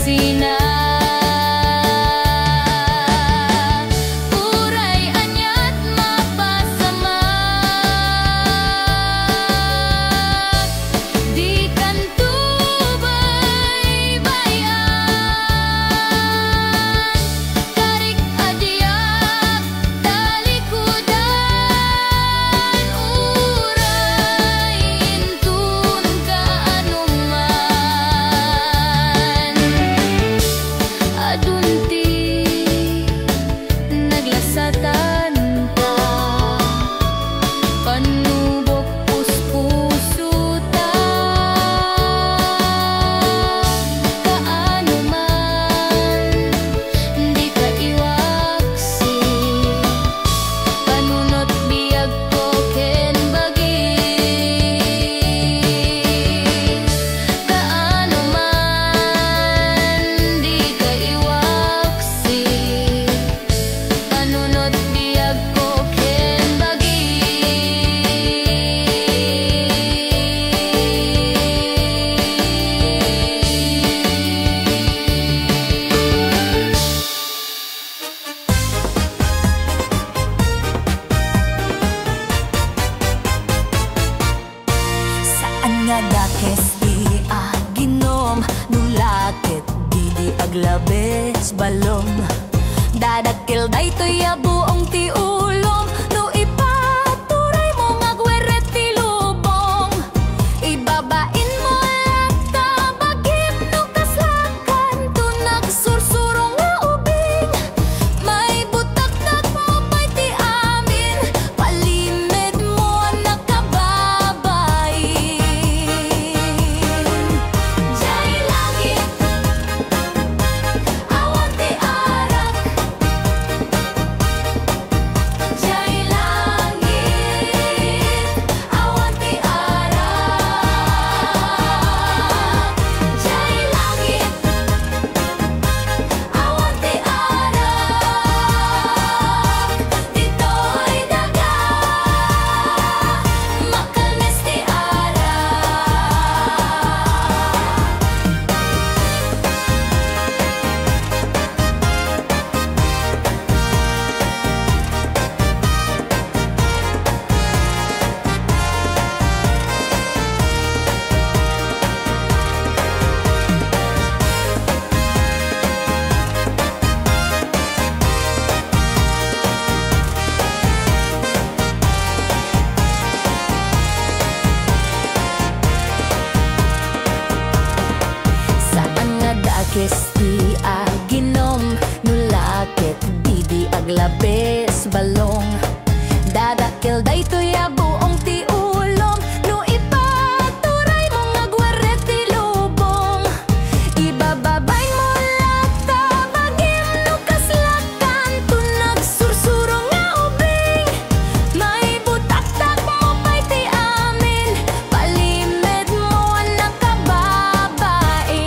kusina. Uray anyat mapasama, di kan tubay bayan. Tarik adiak talikudan, uray intun kaanuman. Adunti naglasatan ta, panubok puspuso ta. Kaano man di ka iwaksi, panunot biyag ko ken bagi. Kaano man di ka iwaksi, panunot biyag ko ken bagi. Saan nga dakes di aginom, nulakit di aglabes balong. Dadakil daytoy a buong ti ulom, no ipaturay mo nga gweret ti lubong. Ibabain mo lata bagim no kaslakan, to nagsursuro nga ubing. May butak-tak mo pa'y ti amin, palimed mo nakababain. Jay langit, awan ti arak. Jay langit, awan ti arak. Jay langit, awan ti arak. Dito'y daga, makalmes ti Saan nga dakes di aginom, nulakit di aglabes balong. Dadakil daytoy a buong ti ulom, no ipaturay mo nga gweret ti lubong. Ibababay mo lata bagim no kaslakan, to nagsursuro nga ubing. May butak-tak mo pa'y ti amin, palimed mo nakababain.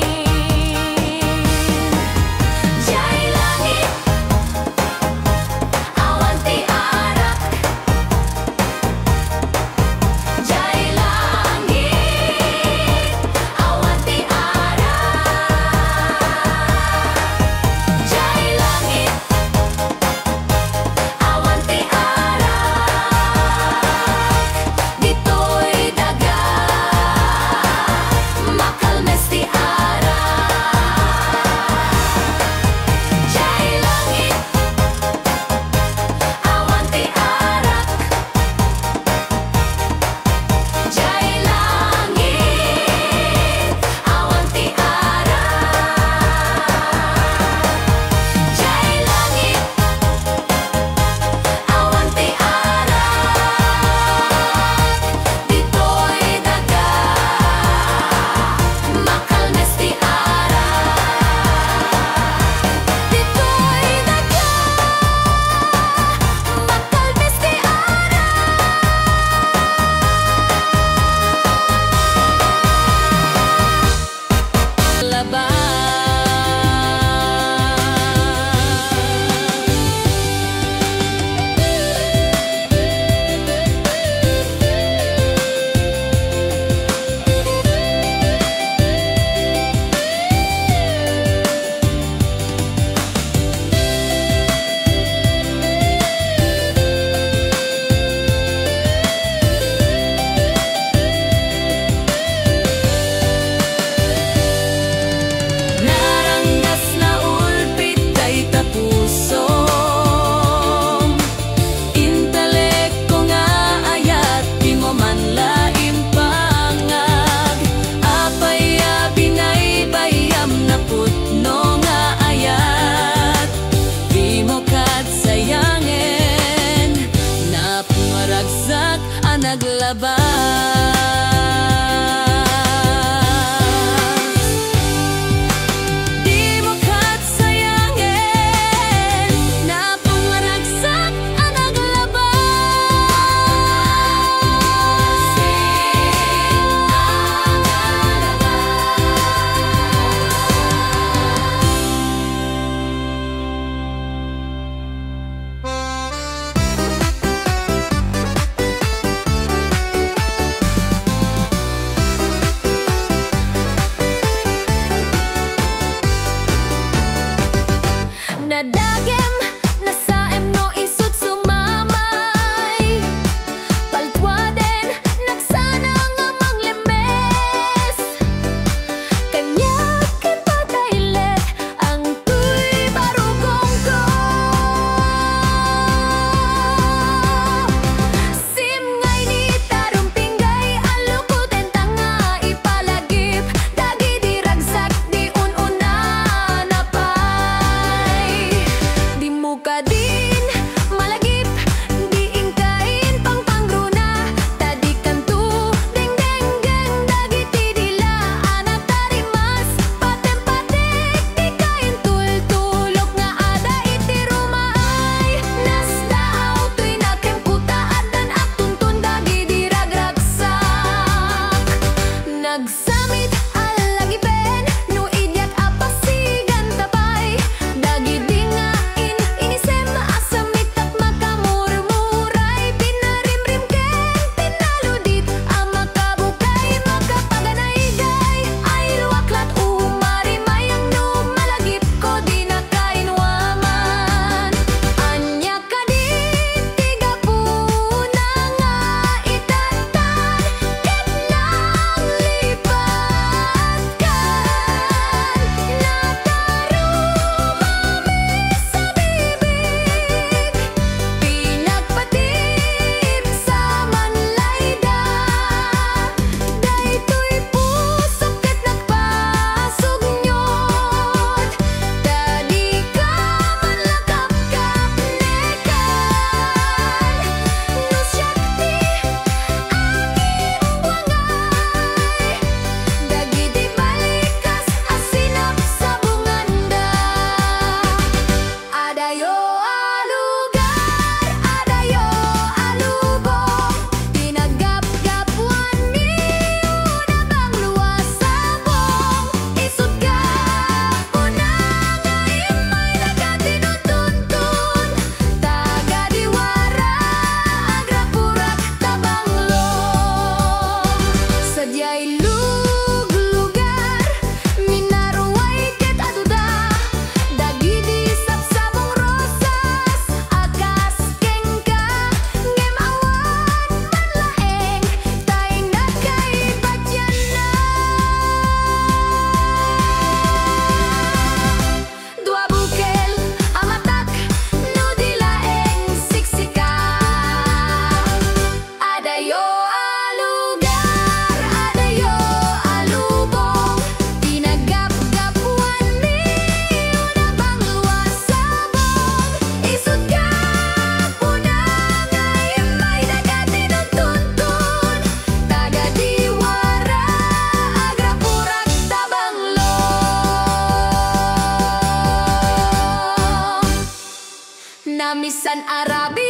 Namisan Arabi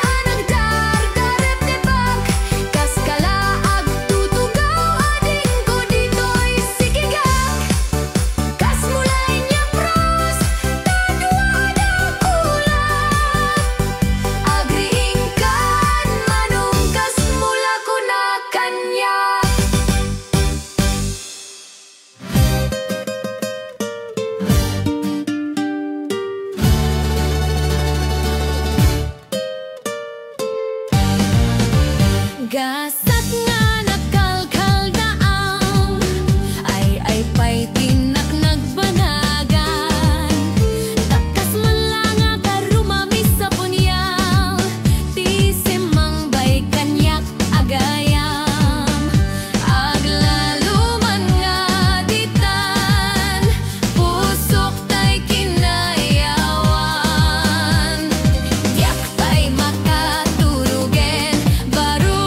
anang dardarep tebak kas kalaag tutugaw ading ko dito'y sikigak kas mulay niya pros taduada kulak agriingkan manong kas mula ko na kanya. Gasat nga nakalkal daang ay pa'y tinak nagbanagan takas man lang nga karumami sa punyal ti simang bay kanyak agayam aglaluman nga ditan pusok tay kinayawan yak pa'y makaturugen baru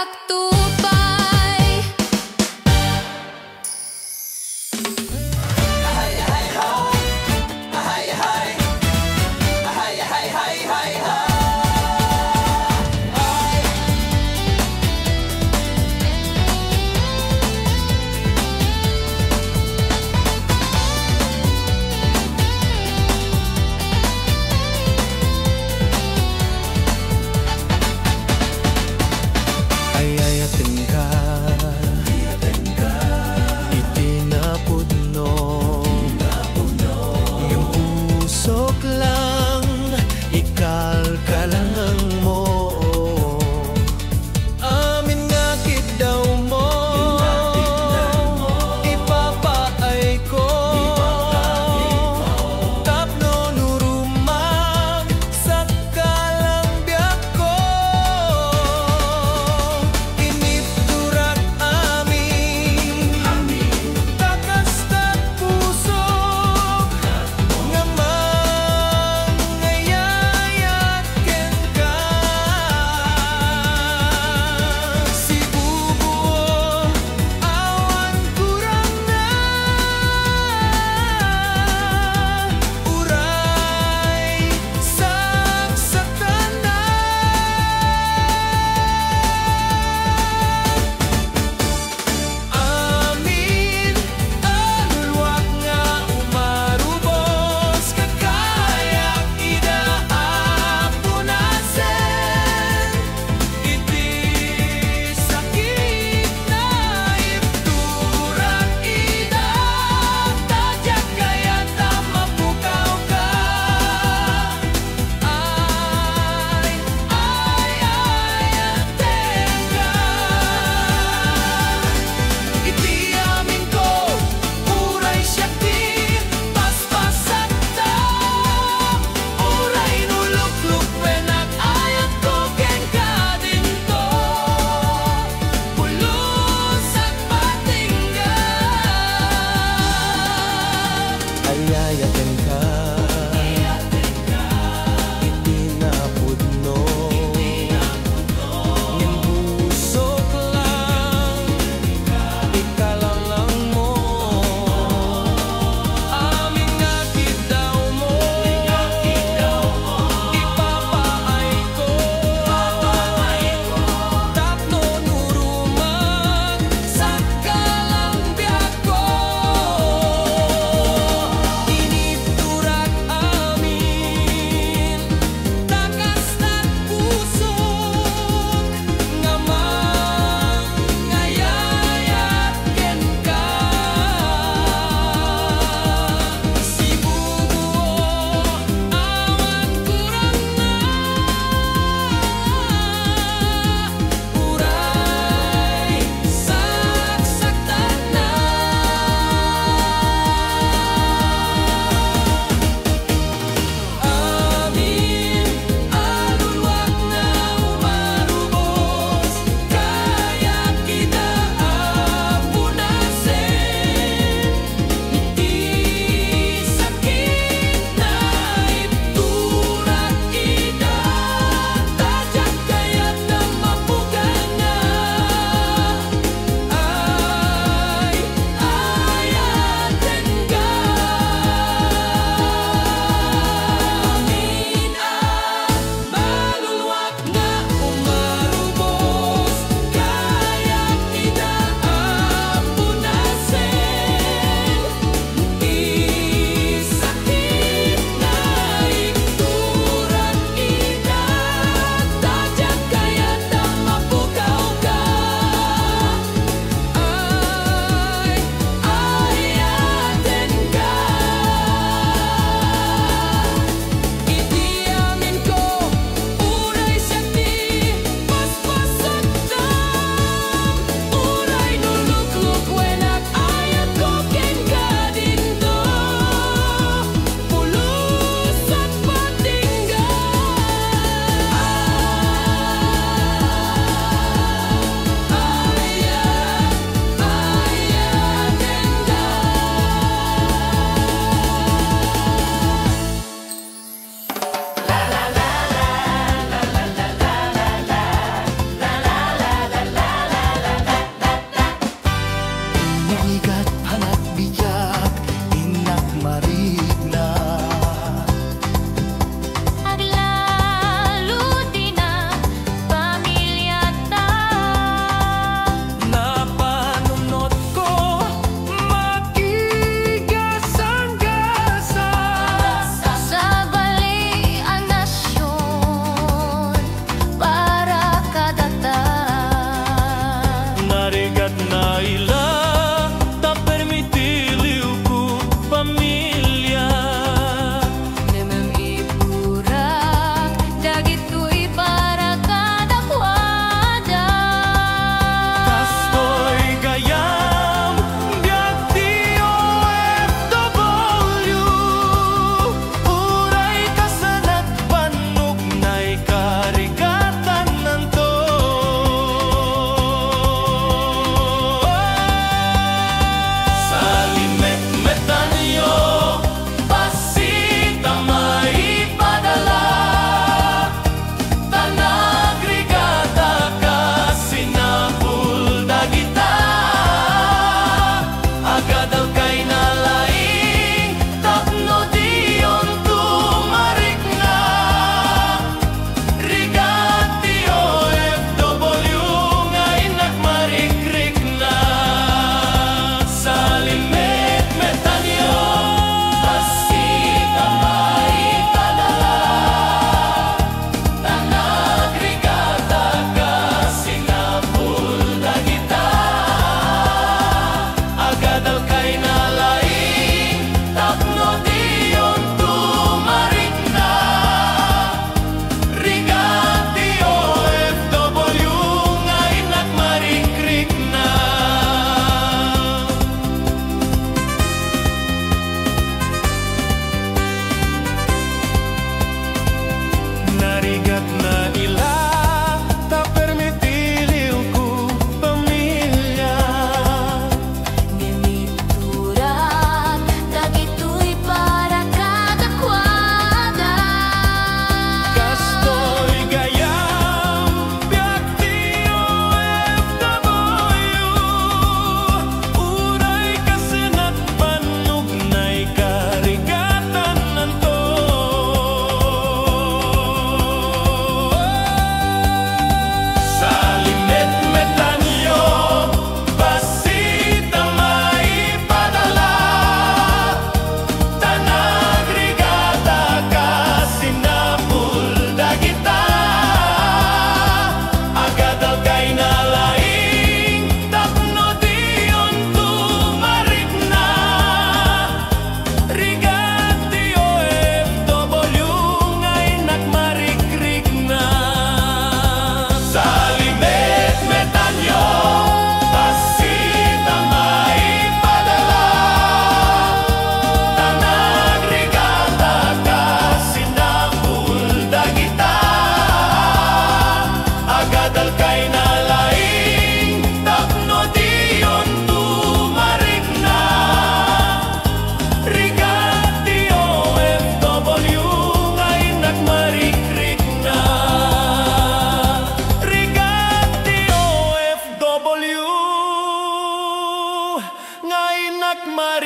agtupay.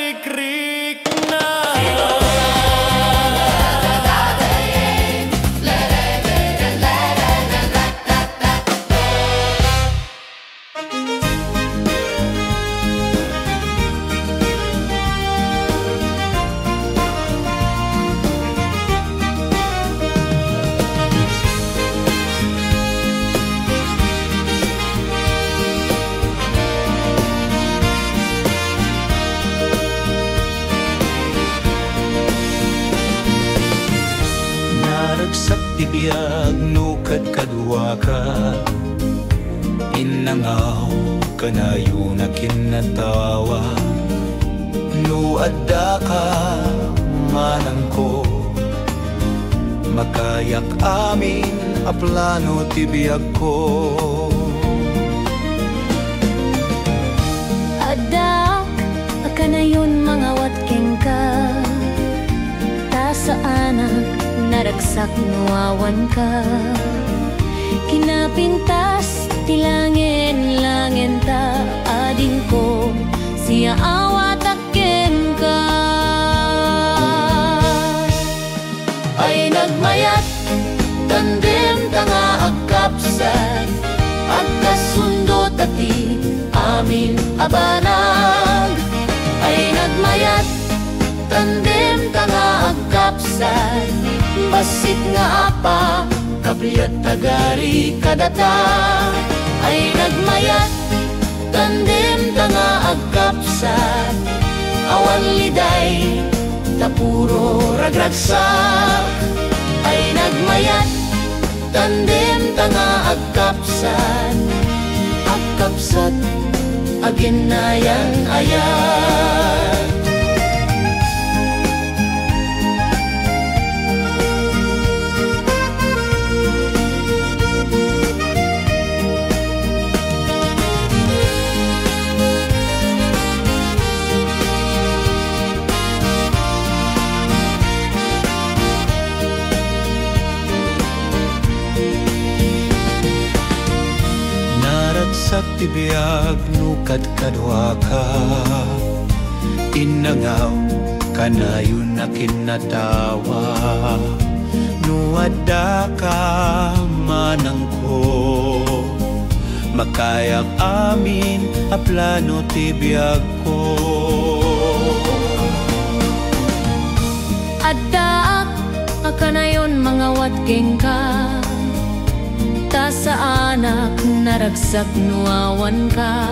krik-krik na. Naragsak tibiyag nukad kadwa ka, inangaw kanayo na kinatawa. Nuadda ka manang ko, makayak amin a plano tibiyag ko. Adak, akanayon mga watking ka. Ta sa anak, naragsak nuawan ka. Kinapintas, tilangin-langin ta. Ading ko, siya awat akin ka. Ay nagmayat, tandem tanga agkapsat. At kasundot ati, amin abanag. Ay nagmayat, tandem tanga agkapsat. Basit nga apa, kapriyat tagari kadata. Ay nagmayat, tandem tanga agkapsat. Awan liday, tapuro ragragsak. Ay nagmayat, tandem tanga agkapsat. Agkapsat, aginayan ayat. Sa tibiyag nukad kadwa ka, inangaw kanayo na kinatawa. Nuadda ka manang ko, makayak amin a plano tibiyag ko. Adak, akanayon mga watking ka. Ta sa anak, naragsak nuawan ka.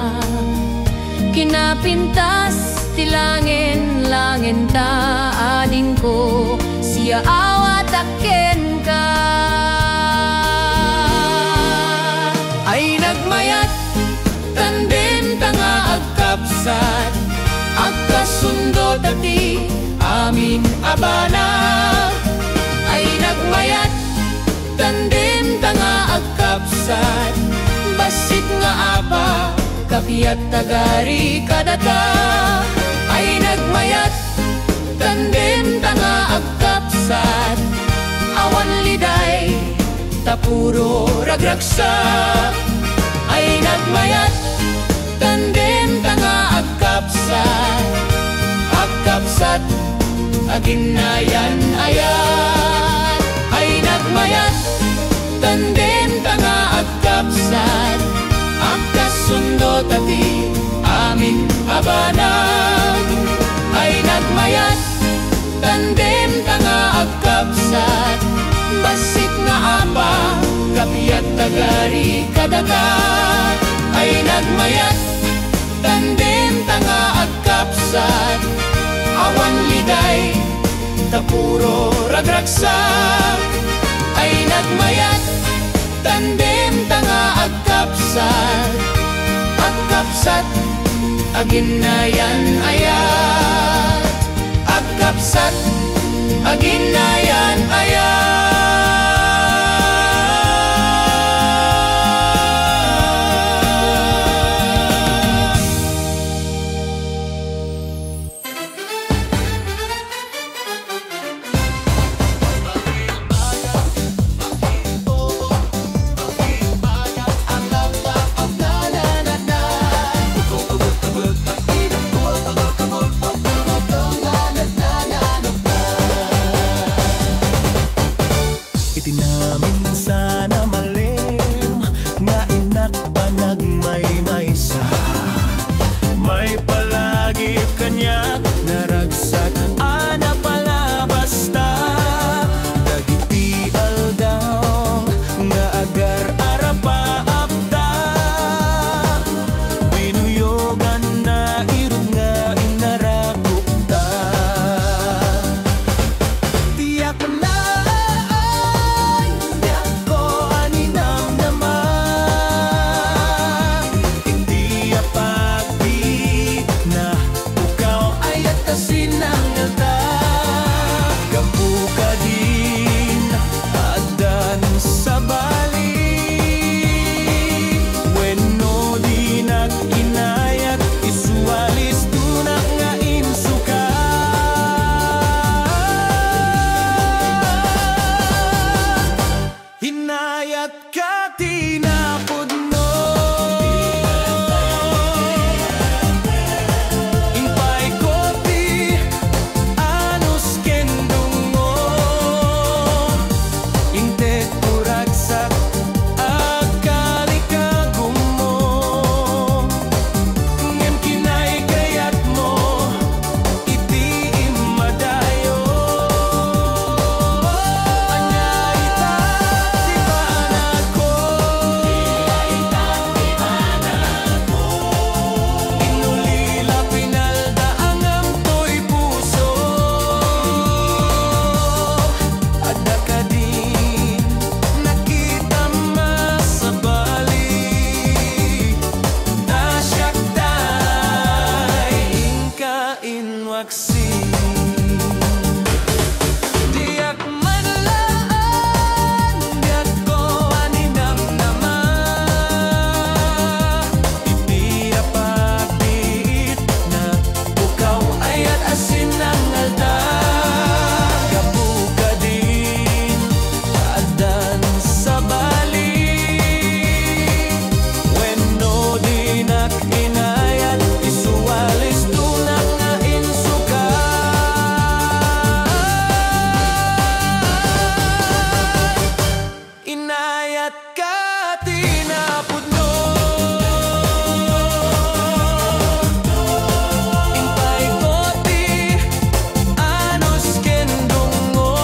Kinapintas, tilangin-langin ta. Ading ko, siya awat akin ka. Ay nagmayat, tandem tanga agkapsat. Agkasundot ati, amin abanag. Ay nagmayat, tandem tanga agkapsat. Basit nga apa, kapiyat tagari kadata. Ay nagmayat, tandem tanga agkapsat. Awan liday, tapuro ragragsak. Ay nagmayat, tandem tanga agkapsat. Agkapsat, aginayan ayat. Ay nagmayat, tandem tanga agkapsat. Agkasundot ati, amin abanag. Ay nagmayat, tandem tanga agkapsat. Basit nga apa, kapiyat tagari kadata. Ay nagmayat, tandem tanga agkapsat. Awan liday, tapuro ragragsak. Ay nagmayat, tandem tanga agkapsat. Agkapsat, aginayan ayat. Agkapsat, aginayan ayat. ay maysa. May palagi kanya naragsak, ana pala basta. Dagiti aldaw nga agar arapa apta. Binuyogan na irod nga inarakupta. Tiyak na ay di ako aninang naman. Hindi apagdi na ukaw ay atasin ng alta. Kabuka din adan sa balik. Wenno di nag-inayat isualis tunak nga insuka. Hinayat ka tinapudno. Impay kopi anos kendungo. Inte kuragsak akali kagumo. Ngem kinay kayat mo iti imadayo. Anya ita di banak ko. Inulila pinalda ang amto'y puso. Adda ka din nakita masabali. Nasyakday ingka inwaksi. Diyak manlaan, diyak ko aninam naman. Ipinapapit na ukaw ay atasin ng alta. Kabuka din adan sa balik. Wenno di nak-inayat isualis tunak nga insuka. Inayat ka tinapudno. Impay kopi anos kendungo.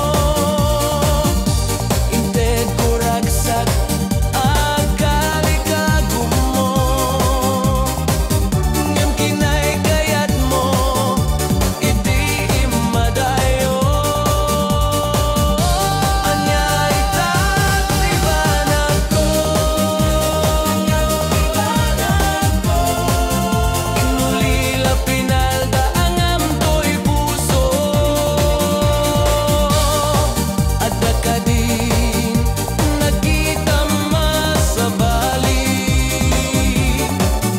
Inte kuragsak akali kagumo. Ngem kinay kayat mo iti imadayo. Anya ita di banak ko. Inulila pinalda ang amto'y puso. Adda ka din nakita masabali.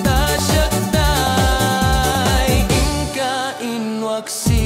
Nasyakday ingka inwaksi.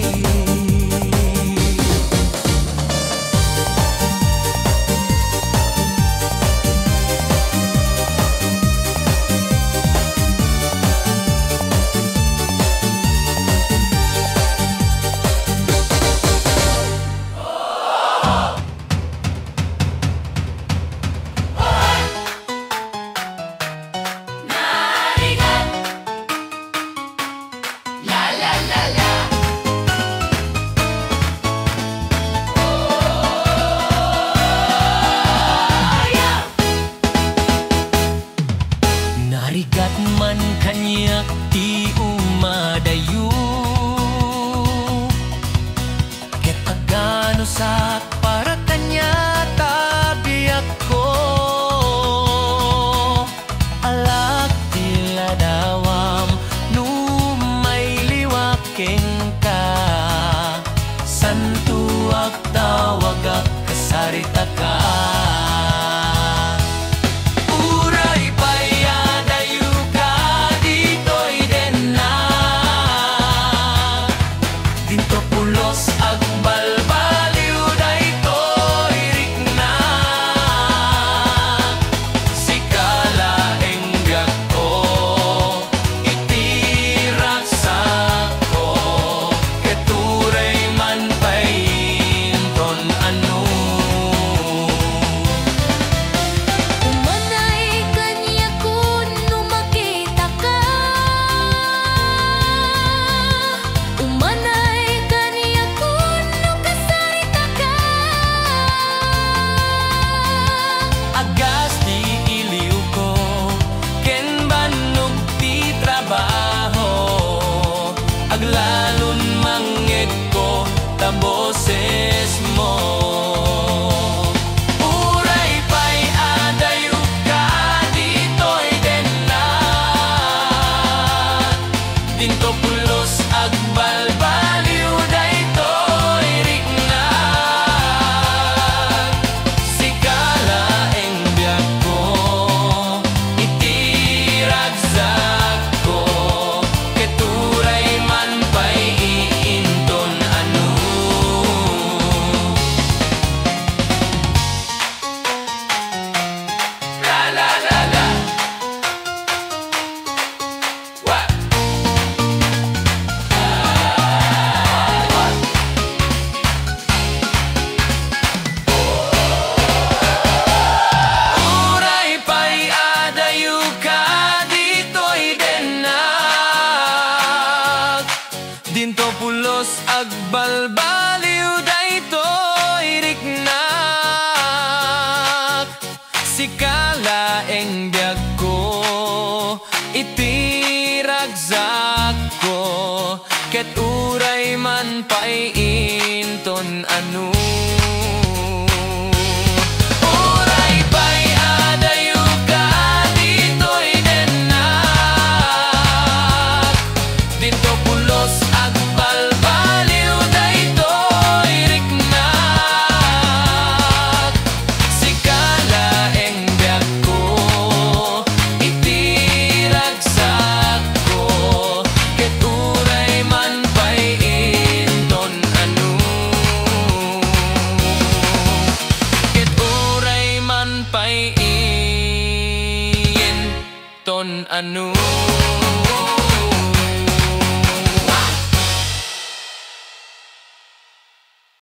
Narigat man kanya ti umadayo. Ket agano sak para kanya tabiak ko. Alak tila dawam numay liwakeng ka. Santuak tawagak kasarita ka. Uray payadayo ka dito'y den na. iti ragsak ko, ket uray man paiinton anu. Uray pay adayo ka dito'y denak, dito pulos ag balbaliw daytoy riknak. Sikalaeng biag ko, iti ragsak ko, ket uray man paiinton anu. Ket uray man paiinton anu.